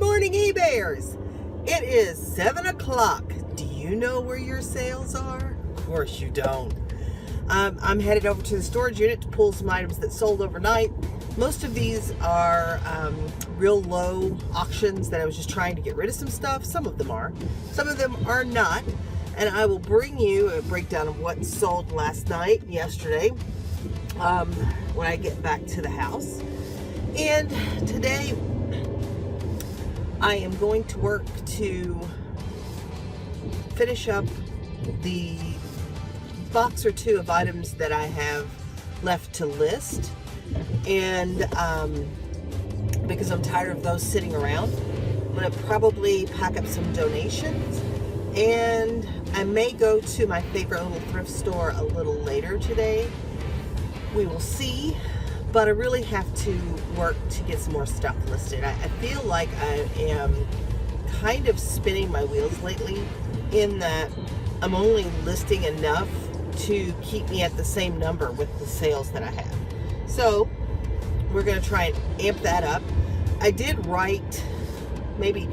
morning, eBayers. It is 7 o'clock. Do you know where your sales are? Of course you don't. I'm headed over to the storage unit to pull some items that sold overnight. Most of these are real low auctions that I was just trying to get rid of some stuff. Some of them are. Some of them are not. And I will bring you a breakdown of what sold last night, yesterday, when I get back to the house. And today, I am going to work to finish up the box or two of items that I have left to list. And because I'm tired of those sitting around, I'm going to probably pack up some donations. And I may go to my favorite little thrift store a little later today. We will see. But I really have to work to get some more stuff listed. I feel like I am kind of spinning my wheels lately in that I'm only listing enough to keep me at the same number with the sales that I have. So we're going to try and amp that up. I did write maybe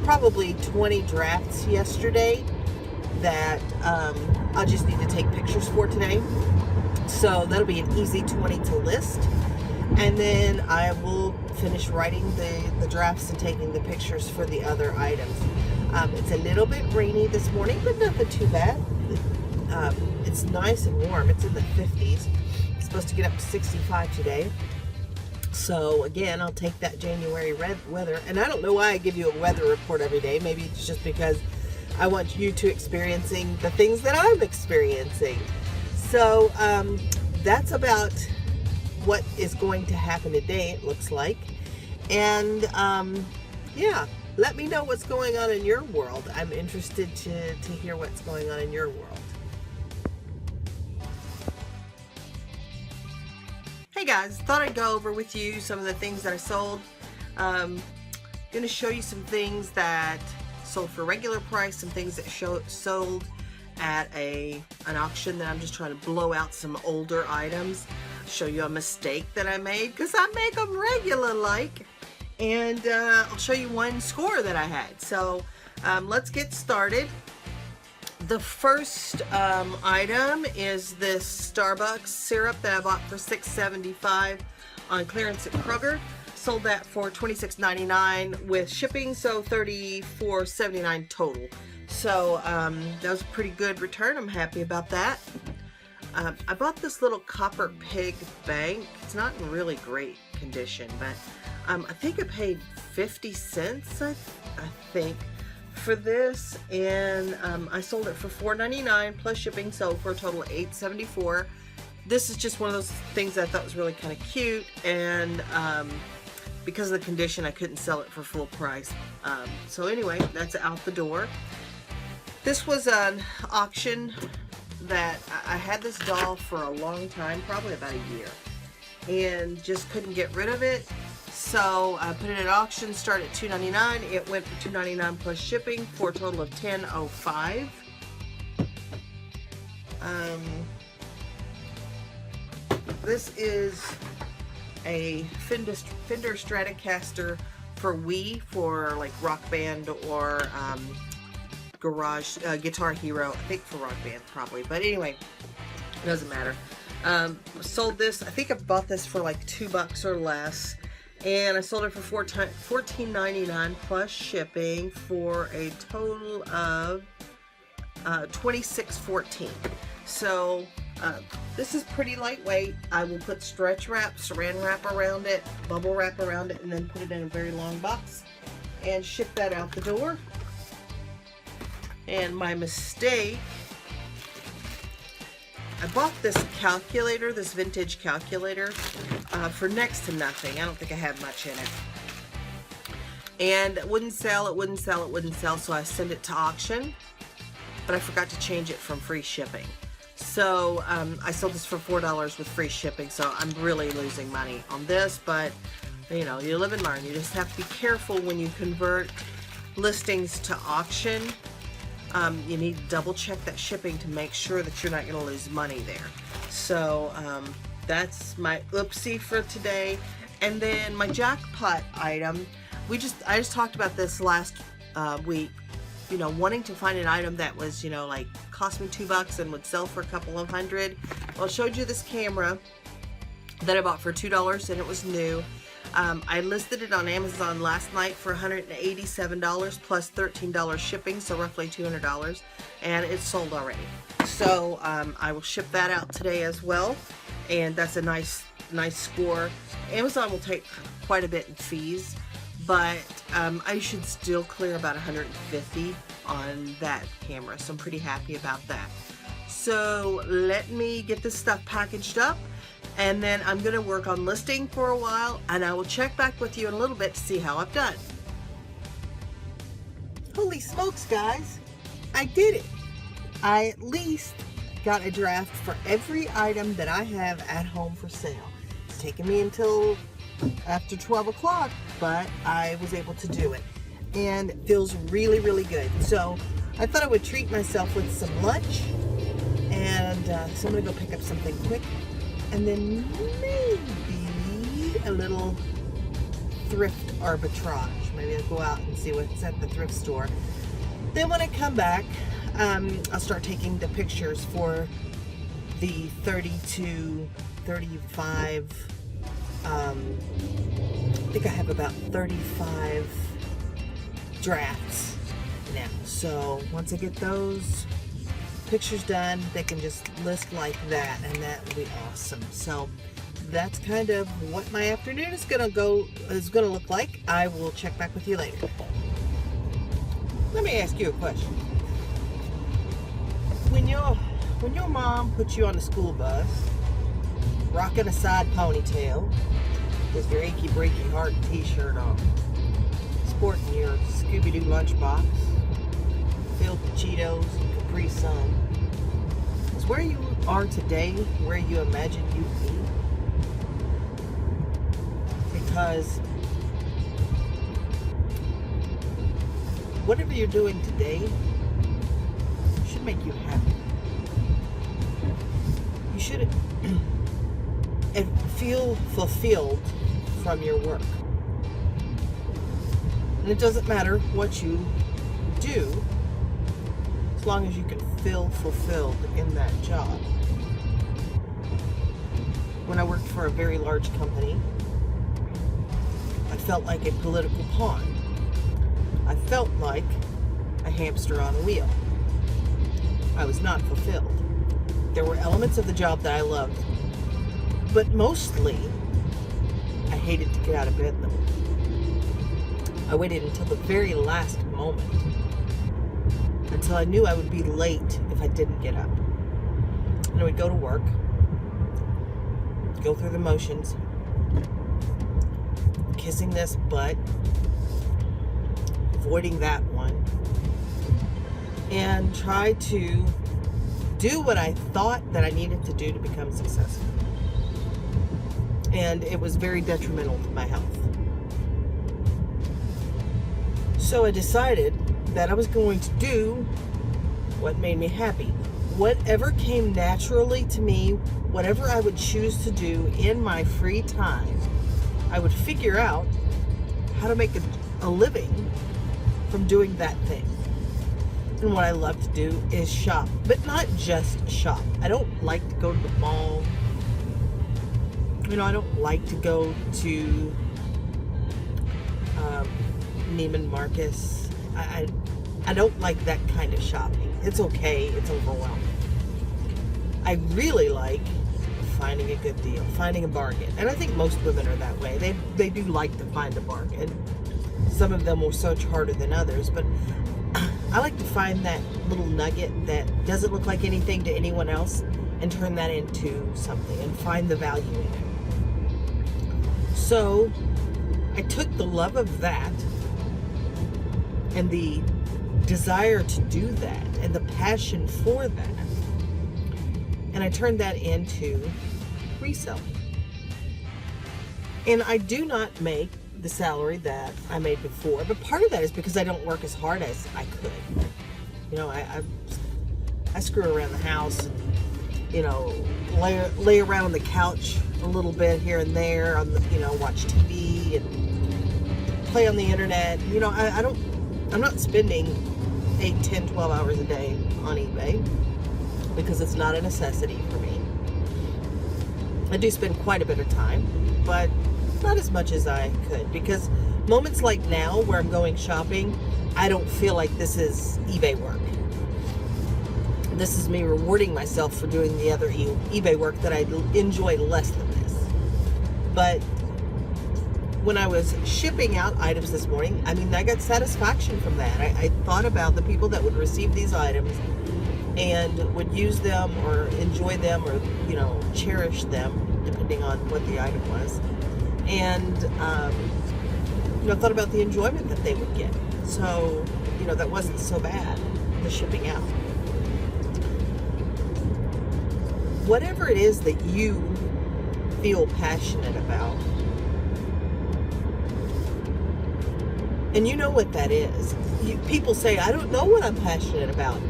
probably 20 drafts yesterday that I just need to take pictures for today. So that'll be an easy 20 to list. And then I will finish writing the drafts and taking the pictures for the other items. It's a little bit rainy this morning, but nothing too bad. It's nice and warm. It's in the 50s. It's supposed to get up to 65 today. So again, I'll take that January weather. And I don't know why I give you a weather report every day. Maybe it's just because I want you to experiencing the things that I'm experiencing. So that's about what is going to happen today, it looks like. And yeah, let me know what's going on in your world. I'm interested to hear what's going on in your world. Hey guys, thought I'd go over with you some of the things that I sold. Going to show you some things that sold for regular price, some things that sold at an auction that I'm just trying to blow out some older items. Show you a mistake that I made because I make them regular like, and I'll show you one score that I had. So let's get started. The first item is this Starbucks syrup that I bought for $6.75 on clearance at Kroger. Sold that for $26.99 with shipping, so $34.79 total. So that was a pretty good return. I'm happy about that. I bought this little copper pig bank. It's not in really great condition, but I think I paid 50 cents, I think, for this. And I sold it for $4.99 plus shipping, so for a total of $8.74. This is just one of those things I thought was really kind of cute, and because of the condition, I couldn't sell it for full price. So anyway, that's out the door. This was an auction that I had this doll for a long time, probably about a year, and just couldn't get rid of it. So I put it at auction, started at $2.99. It went for $2.99 plus shipping for a total of $10.05. This is a Fender Stratocaster for Wii, for like Rock Band or Garage, Guitar Hero, I think for Rock Band probably, but anyway, it doesn't matter. Sold this, I think I bought this for like $2 or less, and I sold it for $14.99 plus shipping for a total of $26.14. So this is pretty lightweight. I will put stretch wrap, saran wrap around it, bubble wrap around it, and then put it in a very long box and ship that out the door. And my mistake, I bought this calculator, this vintage calculator, for next to nothing. I don't think I had much in it. And it wouldn't sell, it wouldn't sell, it wouldn't sell, so I sent it to auction, but I forgot to change it from free shipping. So I sold this for $4 with free shipping, so I'm really losing money on this, but you know, you live and learn. You just have to be careful when you convert listings to auction. You need to double check that shipping to make sure that you're not going to lose money there. So that's my oopsie for today. And then my jackpot item, I just talked about this last week, you know, wanting to find an item that was, you know, like cost me $2 and would sell for a couple of $100. Well, I showed you this camera that I bought for $2 and it was new. I listed it on Amazon last night for $187 plus $13 shipping, so roughly $200, and it's sold already. So I will ship that out today as well, and that's a nice score. Amazon will take quite a bit in fees, but I should still clear about $150 on that camera, so I'm pretty happy about that. So let me get this stuff packaged up, and then I'm going to work on listing for a while, and I will check back with you in a little bit to see how I've done. Holy smokes, guys, I did it. I at least got a draft for every item that I have at home for sale. It's taken me until after 12 o'clock, but I was able to do it, and it feels really, really good. So I thought I would treat myself with some lunch, and so I'm going to go pick up something quick, and then maybe a little thrift arbitrage. Maybe I'll go out and see what's at the thrift store. Then when I come back, I'll start taking the pictures for the 30 to 35, I think I have about 35 drafts now. So once I get those pictures done, they can just list like that, and that will be awesome. So that's kind of what my afternoon is gonna look like. I will check back with you later. Let me ask you a question. When your mom puts you on the school bus, rocking a side ponytail, with your achy breaky heart t-shirt on, sporting your Scooby-Doo lunchbox, filled with Cheetos and Capri Sun, is where you are today where you imagined you'd be? Because whatever you're doing today should make you happy. You should feel fulfilled from your work. And it doesn't matter what you do, as long as you can feel fulfilled in that job. When I worked for a very large company, I felt like a political pawn. I felt like a hamster on a wheel. I was not fulfilled. There were elements of the job that I loved, but mostly I hated to get out of bed in the morning. I waited until the very last moment, until I knew I would be late if I didn't get up. And I would go to work, go through the motions, kissing this butt, avoiding that one, and try to do what I thought that I needed to do to become successful. And it was very detrimental to my health. So I decided that I was going to do what made me happy. Whatever came naturally to me, whatever I would choose to do in my free time, I would figure out how to make a living from doing that thing. And what I love to do is shop, but not just shop. I don't like to go to the mall. You know, I don't like to go to Neiman Marcus. I don't like that kind of shopping. It's okay. It's overwhelming. I really like finding a good deal, finding a bargain. And I think most women are that way. They do like to find a bargain. Some of them will search harder than others, but I like to find that little nugget that doesn't look like anything to anyone else and turn that into something and find the value in it. So I took the love of that and the desire to do that and the passion for that, and I turned that into reselling. And I do not make the salary that I made before, but part of that is because I don't work as hard as I could. You know, I screw around the house, you know, lay around on the couch a little bit here and there, on the, watch TV and play on the internet. I'm not spending 8, 10, 12 hours a day on eBay because it's not a necessity for me. I do spend quite a bit of time, but not as much as I could, because moments like now where I'm going shopping, I don't feel like this is eBay work. This is me rewarding myself for doing the other eBay work that I enjoy less than this. But when I was shipping out items this morning, I got satisfaction from that. I thought about the people that would receive these items and would use them or enjoy them or, cherish them, depending on what the item was. And, thought about the enjoyment that they would get. So, that wasn't so bad, the shipping out. Whatever it is that you feel passionate about, and you know what that is. People say, I don't know what I'm passionate about.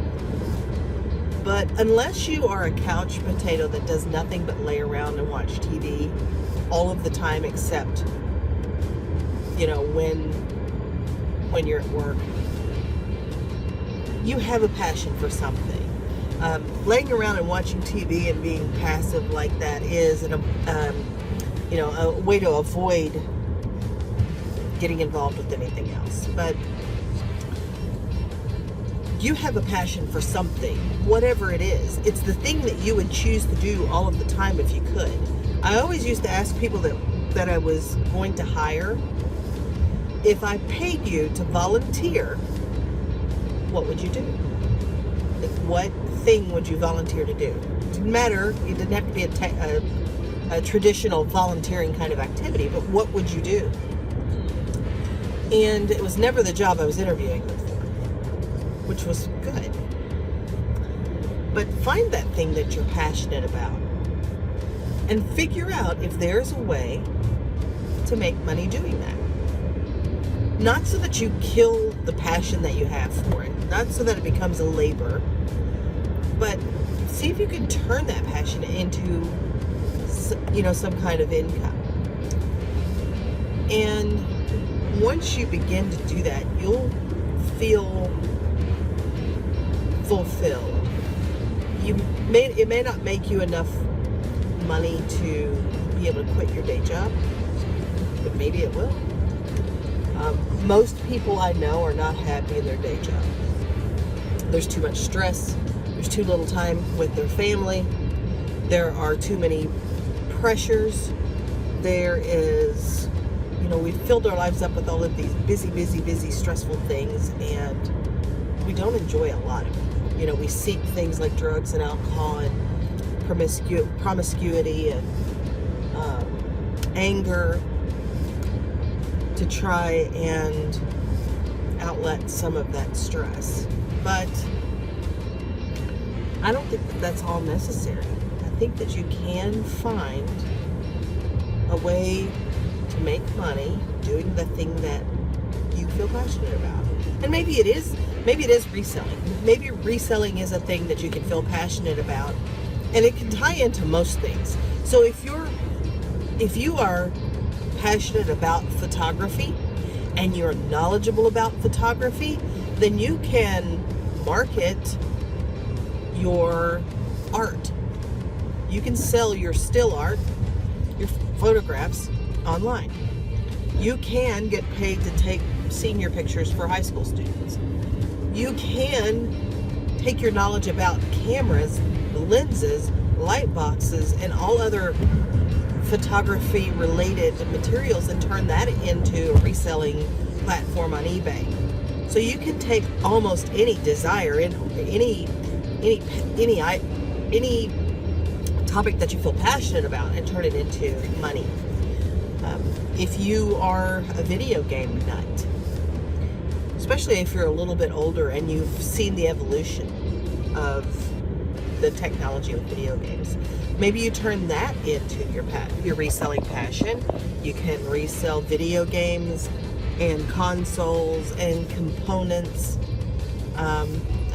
But unless you are a couch potato that does nothing but lay around and watch TV all of the time, except, when you're at work, you have a passion for something. Laying around and watching TV and being passive like that is a way to avoid getting involved with anything else. But you have a passion for something, whatever it is. It's the thing that you would choose to do all of the time if you could. I always used to ask people that I was going to hire, if I paid you to volunteer, what would you do? What thing would you volunteer to do? It didn't matter. It didn't have to be a traditional volunteering kind of activity, but what would you do? And it was never the job I was interviewing them for, which was good. But find that thing that you're passionate about and figure out if there's a way to make money doing that. Not so that you kill the passion that you have for it, not so that it becomes a labor, but see if you can turn that passion into, some kind of income. And once you begin to do that, you'll feel fulfilled. It may not make you enough money to be able to quit your day job, but maybe it will. Most people I know are not happy in their day job. There's too much stress. There's too little time with their family. There are too many pressures. There is, we've filled our lives up with all of these busy, stressful things, and we don't enjoy a lot of it. We seek things like drugs and alcohol and promiscuity and anger to try and outlet some of that stress. But I don't think that that's all necessary. I think that you can find a way to make money doing the thing that you feel passionate about. And maybe it is reselling. Maybe reselling is a thing that you can feel passionate about, and it can tie into most things. So if you are passionate about photography and you're knowledgeable about photography, then you can market your art. You can sell your still art, your photographs online. You can get paid to take senior pictures for high school students. You can take your knowledge about cameras, lenses, light boxes, and all other photography related materials and turn that into a reselling platform on eBay. So you can take almost any desire in any topic that you feel passionate about and turn it into money. If you are a video game nut, especially if you're a little bit older and you've seen the evolution of the technology of video games, maybe you turn that into your reselling passion. You can resell video games and consoles and components.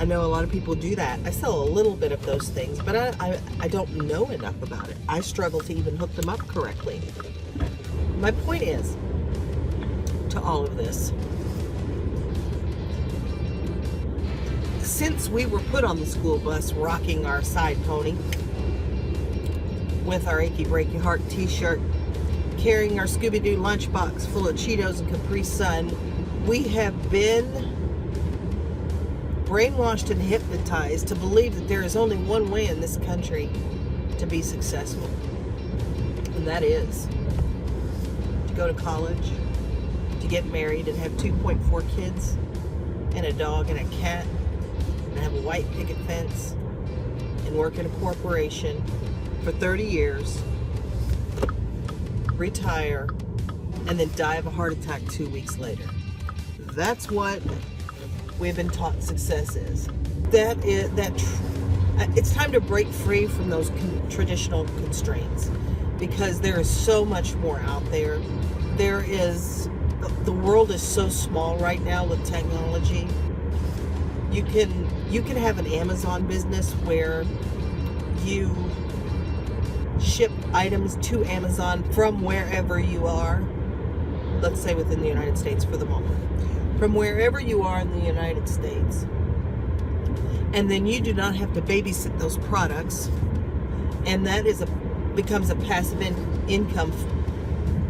I know a lot of people do that. I sell a little bit of those things, but I don't know enough about it. I struggle to even hook them up correctly. My point is, to all of this, since we were put on the school bus rocking our side pony with our achy breaky heart t-shirt, carrying our Scooby-Doo lunchbox full of Cheetos and Capri Sun, we have been brainwashed and hypnotized to believe that there is only one way in this country to be successful, and that is to go to college, to get married and have 2.4 kids and a dog and a cat and have a white picket fence and work in a corporation for 30 years, retire, and then die of a heart attack 2 weeks later. That's what we've been taught success is. It's time to break free from those traditional constraints, because there is so much more out there. The world is so small right now with technology. You can have an Amazon business where you ship items to Amazon from wherever you are. Let's say within the United States for the moment. From wherever you are in the United States. And then you do not have to babysit those products. And that becomes a passive income.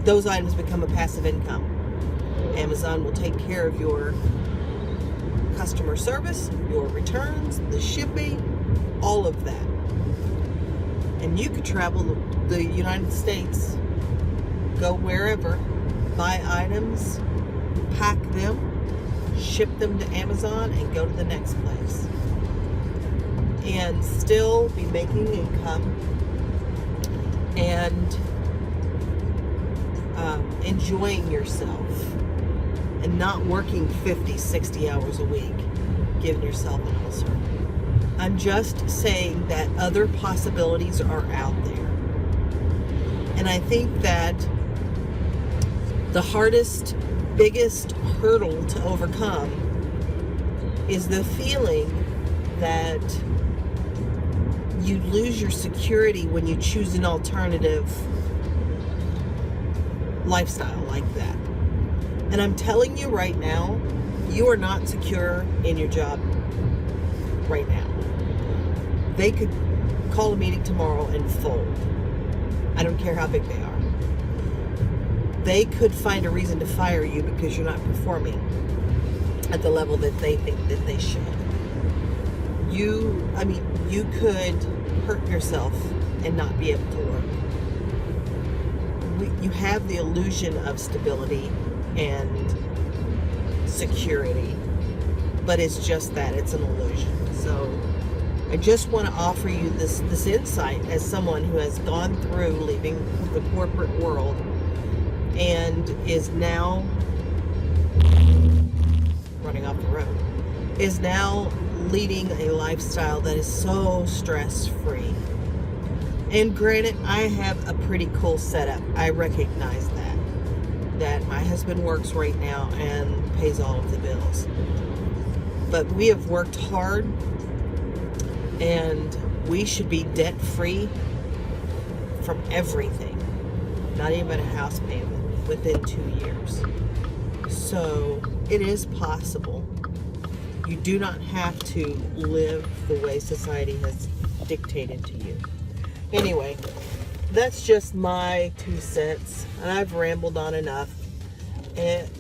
Those items become a passive income. Amazon will take care of your customer service, your returns, the shipping, all of that. And you could travel the United States, go wherever, buy items, pack them, ship them to Amazon, and go to the next place. And still be making income and enjoying yourself and not working 50, 60 hours a week, giving yourself an ulcer. I'm just saying that other possibilities are out there. And I think that the hardest, biggest hurdle to overcome is the feeling that you lose your security when you choose an alternative lifestyle like that. And I'm telling you right now, you are not secure in your job right now. They could call a meeting tomorrow and fold. I don't care how big they are. They could find a reason to fire you because you're not performing at the level that they think that they should. You could hurt yourself and not be able to work. You have the illusion of stability and security, but it's just that, it's an illusion. So I just want to offer you this insight as someone who has gone through leaving the corporate world and is now running off the road, is now leading a lifestyle that is so stress-free. And granted, I have a pretty cool setup. I recognize that my husband works right now and pays all of the bills. But we have worked hard, and we should be debt-free from everything. Not even a house payment within 2 years. So it is possible. You do not have to live the way society has dictated to you. Anyway, that's just my 2 cents, and I've rambled on enough.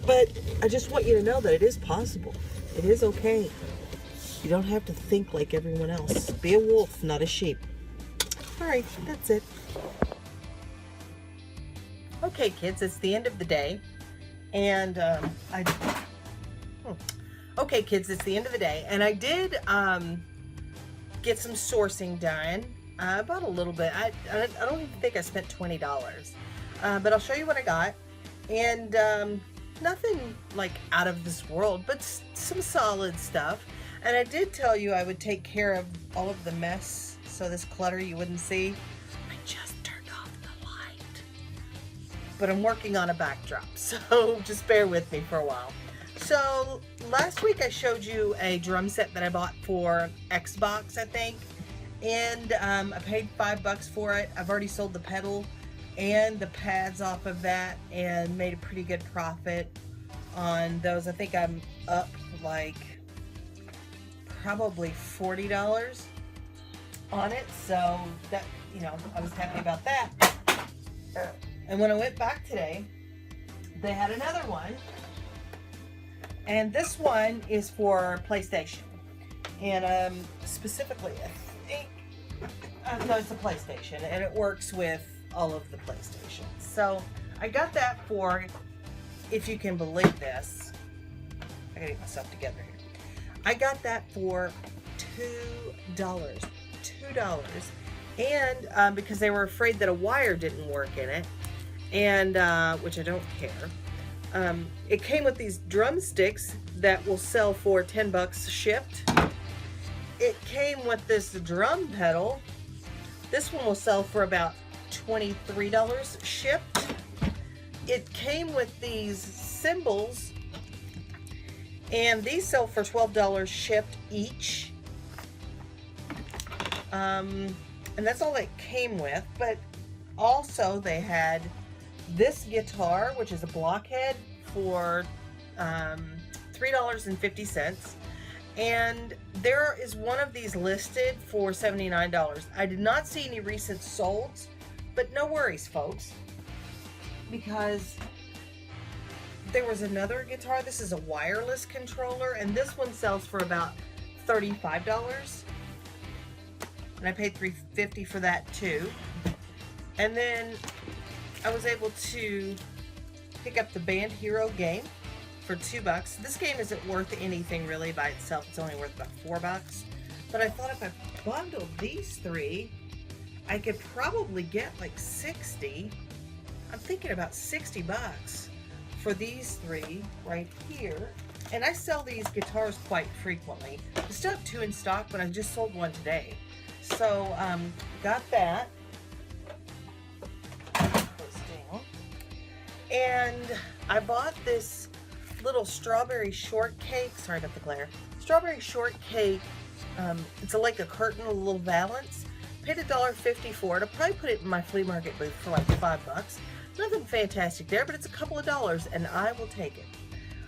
But I just want you to know that it is possible. It is okay. You don't have to think like everyone else. Be a wolf, not a sheep. All right, that's it. Okay, kids, it's the end of the day, and Okay, kids, it's the end of the day, and I did get some sourcing done. I bought a little bit. I don't even think I spent $20, but I'll show you what I got. And nothing like out of this world, but some solid stuff. And I did tell you I would take care of all of the mess, so this clutter you wouldn't see. I just turned off the light, but I'm working on a backdrop, so just bear with me for a while. So last week I showed you a drum set that I bought for Xbox, I think, and I paid $5 for it. I've already sold the pedal and the pads off of that and made a pretty good profit on those. I think I'm up like probably $40 on it, so that, you know, I was happy about that. And when I went back today, they had another one, and this one is for PlayStation, and specifically I think no, it's a PlayStation, and it works with all of the PlayStations. So I got that for, if you can believe this, I gotta get myself together here, I got that for $2, and because they were afraid that a wire didn't work in it, and which I don't care. It came with these drumsticks that will sell for $10 shipped. It came with this drum pedal. This one will sell for about $23 shipped. It came with these cymbals, and these sell for $12 shipped each. And that's all it came with, but also they had this guitar, which is a blockhead, for $3.50, and there is one of these listed for $79. I did not see any recent solds, but no worries, folks, because there was another guitar. This is a wireless controller, and this one sells for about $35, and I paid $3.50 for that too. And then I was able to pick up the Band Hero game for $2. This game isn't worth anything really by itself. It's only worth about $4. But I thought if I bundled these three, I could probably get like 60. I'm thinking about $60 for these three right here. And I sell these guitars quite frequently. I still have two in stock, but I just sold one today. So, got that. And I bought this little strawberry shortcake. Sorry about the glare. Strawberry shortcake. It's like a curtain, a little valance. Paid $1.50 for it. I'll probably put it in my flea market booth for like $5. Nothing fantastic there, but it's a couple of dollars, and I will take it.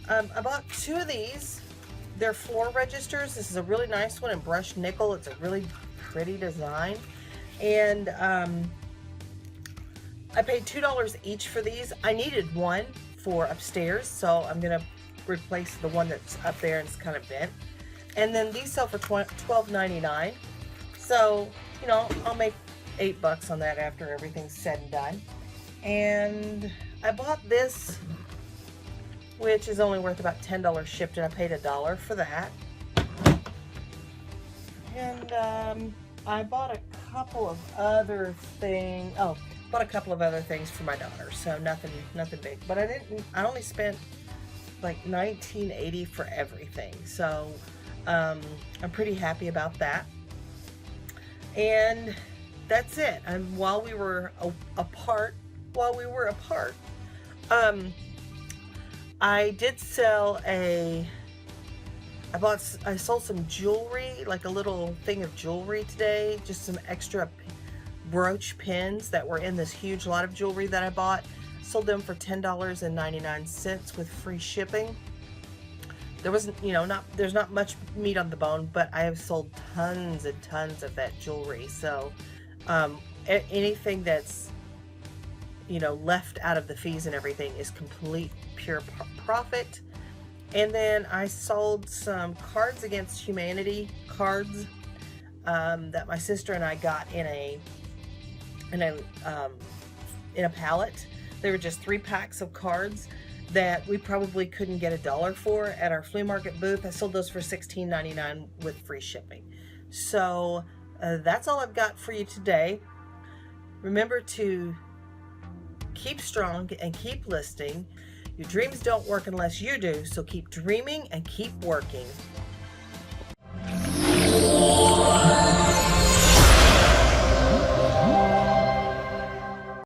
I bought two of these. They're floor registers. This is a really nice one in brushed nickel. It's a really pretty design, and I paid $2 each for these. I needed one for upstairs, so I'm gonna replace the one that's up there and it's kind of bent. And then these sell for $12.99. So, you know, I'll make $8 on that after everything's said and done. And I bought this, which is only worth about $10 shipped, and I paid $1 for that. And I bought a couple of other things. Oh, bought a couple of other things for my daughter, so nothing big. But I only spent like $19.80 for everything, so I'm pretty happy about that. And that's it. And while we were apart, I did sell I sold some jewelry, like a little thing of jewelry today, just some extra brooch pins that were in this huge lot of jewelry that I bought. Sold them for $10.99 with free shipping. There wasn't, you know, there's not much meat on the bone, but I have sold tons and tons of that jewelry. So anything that's, you know, left out of the fees and everything is complete pure profit. And then I sold some Cards Against Humanity cards that my sister and I got in a pallet. They were just 3 packs of cards that we probably couldn't get $1 for at our flea market booth. I sold those for $16.99 with free shipping. So that's all I've got for you today. Remember to keep strong and keep listing. Your dreams don't work unless you do, so keep dreaming and keep working.